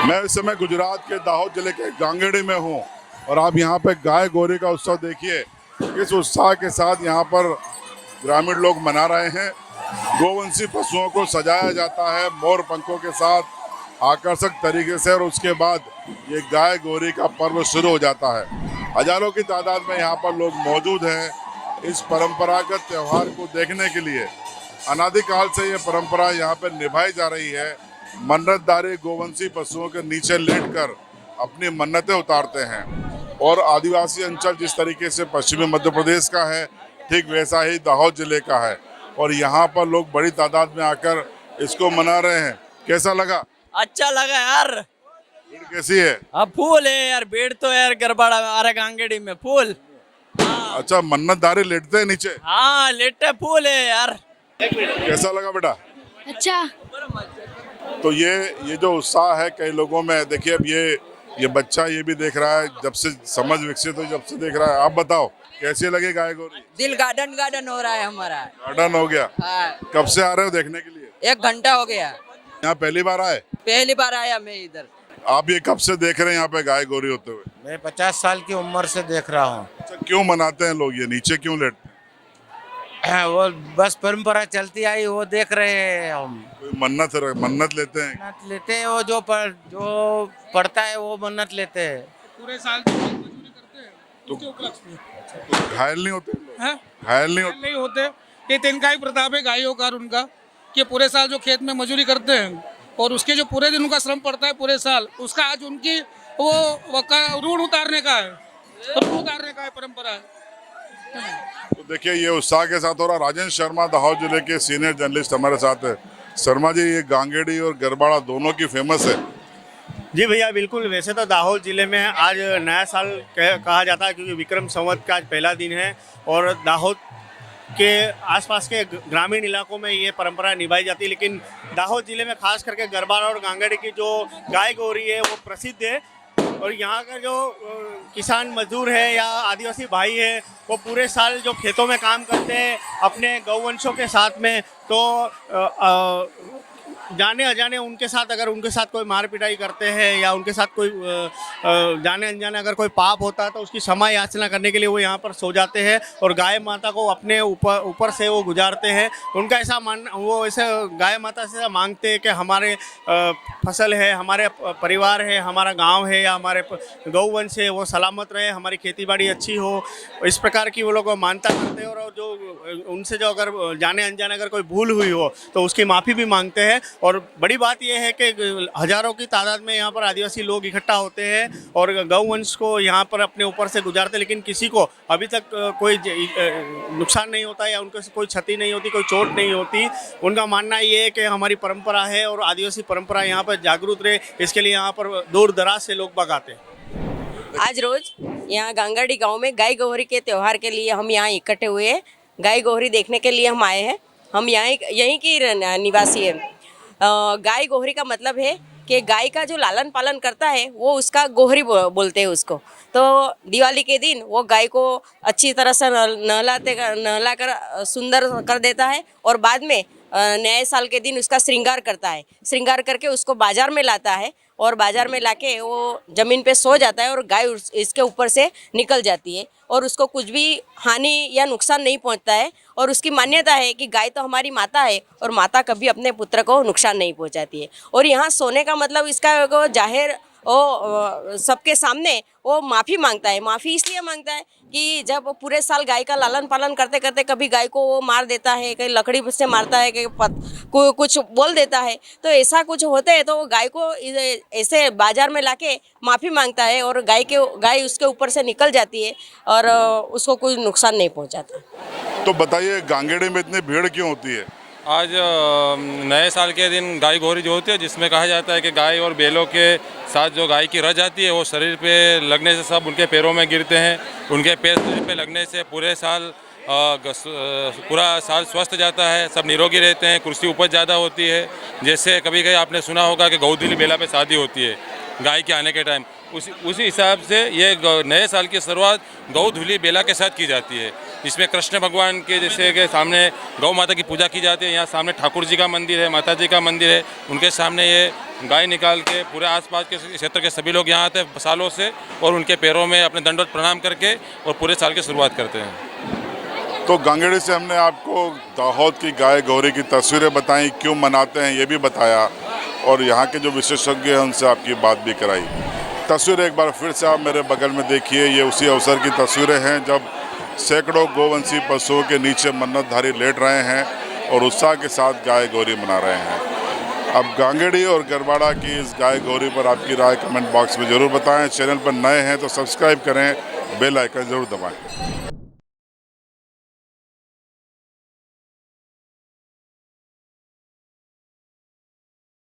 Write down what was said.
मैं इस समय गुजरात के दाहोद जिले के गांगेड़ी में हूँ और आप यहाँ पे गाय गौरी का उत्सव देखिए। किस उत्साह के साथ यहाँ पर ग्रामीण लोग मना रहे हैं। गोवंशी पशुओं को सजाया जाता है मोर पंखों के साथ आकर्षक तरीके से और उसके बाद ये गाय गौरी का पर्व शुरू हो जाता है। हजारों की तादाद में यहाँ पर लोग मौजूद हैं इस परंपरागत त्योहार को देखने के लिए। अनादिकाल से ये परंपरा यहाँ पर निभाई जा रही है। मन्नतदारी गोवंशी पशुओं के नीचे लेटकर अपनी मन्नतें उतारते हैं और आदिवासी अंचल जिस तरीके से पश्चिमी मध्य प्रदेश का है ठीक वैसा ही दाहोद जिले का है और यहाँ पर लोग बड़ी तादाद में आकर इसको मना रहे हैं। कैसा लगा? अच्छा लगा यार। भीड़ कैसी है? अब फूल है यार, भीड़ तो यार गड़बड़ा आ रहा गांगेड़ी में फूल। अच्छा, मन्नतदारी लेटते हैं नीचे? हाँ लेटे फूल है यार। कैसा लगा बेटा? अच्छा। तो ये जो उत्साह है कई लोगों में, देखिए अब ये बच्चा ये भी देख रहा है, जब से समझ विकसित हुई जब से देख रहा है। आप बताओ कैसे लगे गाय गौरी? दिल गार्डन गार्डन हो रहा है हमारा। गार्डन हो गया। हाँ। कब से आ रहे हो देखने के लिए? 1 घंटा हो गया। यहाँ पहली बार आए? पहली बार आया मैं इधर। आप ये कब से देख रहे हैं यहाँ पे गाय गौरी होते हुए? मैं 50 साल की उम्र से देख रहा हूँ। अच्छा, क्यों मनाते हैं लोग? ये नीचे क्यों लेटते हैं? वो बस परंपरा चलती आई, वो देख रहे हैं हम। कोई मन्नत लेते हैं? मन्नत लेते हैं, वो जो पढ़ता है वो मन्नत लेते हैं। पूरे साल की मजदूरी करते हैं तो- उसके उपलक्ष्य में। तो घायल नहीं होते लोग? हैं? घायल नहीं होते? नहीं होते। ये तो इनका ही प्रताप है गायों का और उनका कि पूरे साल जो खेत में मजदूरी करते हैं और उसके जो पूरे दिन उनका श्रम पड़ता है पूरे साल, उसका आज उनकी वो ऋण उतारने का है, ऋण उतारने का है परंपरा है। तो देखिए ये उत्साह के साथ हो रहा। राजेंद्र शर्मा दाहोद जिले के सीनियर जर्नलिस्ट हमारे साथ है। शर्मा जी, ये गांगेड़ी और गरबाड़ा दोनों की फेमस है। जी भैया बिल्कुल। वैसे तो दाहोद ज़िले में आज नया साल कहा जाता है क्योंकि विक्रम संवत का आज पहला दिन है और दाहोद के आसपास के ग्रामीण इलाकों में ये परंपरा निभाई जाती है। लेकिन दाहोद ज़िले में खास करके गरबाड़ा और गांगेड़ी की जो गाय गौरी है वो प्रसिद्ध है और यहाँ का जो किसान मजदूर है या आदिवासी भाई है वो पूरे साल जो खेतों में काम करते हैं अपने गौवंशों के साथ में, तो जाने अजाने उनके साथ अगर उनके साथ कोई मार पिटाई करते हैं या उनके साथ कोई जाने अनजाने अगर कोई पाप होता है तो उसकी क्षमा याचना करने के लिए वो यहाँ पर सो जाते हैं और गाय माता को अपने ऊपर से वो गुजारते हैं। उनका ऐसा वो ऐसे गाय माता से मांगते हैं कि हमारे फसल है, हमारे परिवार है, हमारा गांव है या हमारे गौवंश है वो सलामत रहे, हमारी खेती बाड़ी अच्छी हो। इस प्रकार की वो लोग मानता करते हैं और जो उनसे जो अगर जाने अनजाने अगर कोई भूल हुई हो तो उसकी माफ़ी भी मांगते हैं। और बड़ी बात यह है कि हजारों की तादाद में यहाँ पर आदिवासी लोग इकट्ठा होते हैं और गौवंश को यहाँ पर अपने ऊपर से गुजारते, लेकिन किसी को अभी तक कोई नुकसान नहीं होता या उनको कोई क्षति नहीं होती, कोई चोट नहीं होती। उनका मानना ये है कि हमारी परंपरा है और आदिवासी परंपरा यहाँ पर जागरूक रहे, इसके लिए यहाँ पर दूर दराज से लोग बाग आते हैं। आज रोज यहाँ गांगेड़ी गांव में गाय गौरी के त्यौहार के लिए हम यहाँ इकट्ठे हुए हैं। गाय गौरी देखने के लिए हम आए हैं। हम यहीं की निवासी हैं। गाय गोहरी का मतलब है कि गाय का जो लालन पालन करता है वो उसका गोहरी बोलते हैं उसको। तो दिवाली के दिन वो गाय को अच्छी तरह से नहलाकर सुंदर कर देता है और बाद में नए साल के दिन उसका श्रृंगार करता है। श्रृंगार करके उसको बाज़ार में लाता है और बाज़ार में लाके वो ज़मीन पे सो जाता है और गाय इसके ऊपर से निकल जाती है और उसको कुछ भी हानि या नुकसान नहीं पहुंचता है। और उसकी मान्यता है कि गाय तो हमारी माता है और माता कभी अपने पुत्र को नुकसान नहीं पहुंचाती है। और यहाँ सोने का मतलब इसका जाहिर वो सबके सामने वो माफ़ी मांगता है। माफ़ी इसलिए मांगता है कि जब पूरे साल गाय का लालन पालन करते करते कभी गाय को वो मार देता है, कहीं लकड़ी से मारता है, कहीं कुछ बोल देता है, तो ऐसा कुछ होता है तो वो गाय को ऐसे बाज़ार में लाके माफ़ी मांगता है और गाय उसके ऊपर से निकल जाती है और उसको कोई नुकसान नहीं पहुँचाता। तो बताइए गांगेड़ी में इतनी भीड़ क्यों होती है? आज नए साल के दिन गाय गौरी जो होती है जिसमें कहा जाता है कि गाय और बैलों के साथ जो गाय की रज आती है वो शरीर पे लगने से सब उनके पैरों में गिरते हैं। उनके पैर शरीर पे लगने से पूरा साल स्वस्थ जाता है, सब निरोगी रहते हैं, कुर्सी उपज ज़्यादा होती है। जैसे कभी कभी आपने सुना होगा कि गौधुली बेला पे शादी होती है गाय के आने के टाइम, उसी हिसाब से ये नए साल की शुरुआत गौधुली बेला के साथ की जाती है। जिसमें कृष्ण भगवान के जैसे के सामने गौ माता की पूजा की जाती है। यहाँ सामने ठाकुर जी का मंदिर है, माता जी का मंदिर है, उनके सामने ये गाय निकाल के पूरे आसपास के क्षेत्र के सभी लोग यहाँ आते हैं सालों से और उनके पैरों में अपने दंडवत प्रणाम करके और पूरे साल की शुरुआत करते हैं। तो गांगेड़ी से हमने आपको दाहोद की गाय गौरी की तस्वीरें बताई, क्यों मनाते हैं ये भी बताया और यहाँ के जो विशेषज्ञ हैं उनसे आपकी बात भी कराई। तस्वीरें एक बार फिर से आप मेरे बगल में देखिए, ये उसी अवसर की तस्वीरें हैं जब सैकड़ों गोवंशी पशुओं के नीचे मन्नतधारी लेट रहे हैं और उत्साह के साथ गाय गौरी मना रहे हैं। अब गांगेड़ी और गरबाड़ा की इस गाय गौरी पर आपकी राय कमेंट बॉक्स में ज़रूर बताएं। चैनल पर नए हैं तो सब्सक्राइब करें, बेल आइकन ज़रूर दबाएं।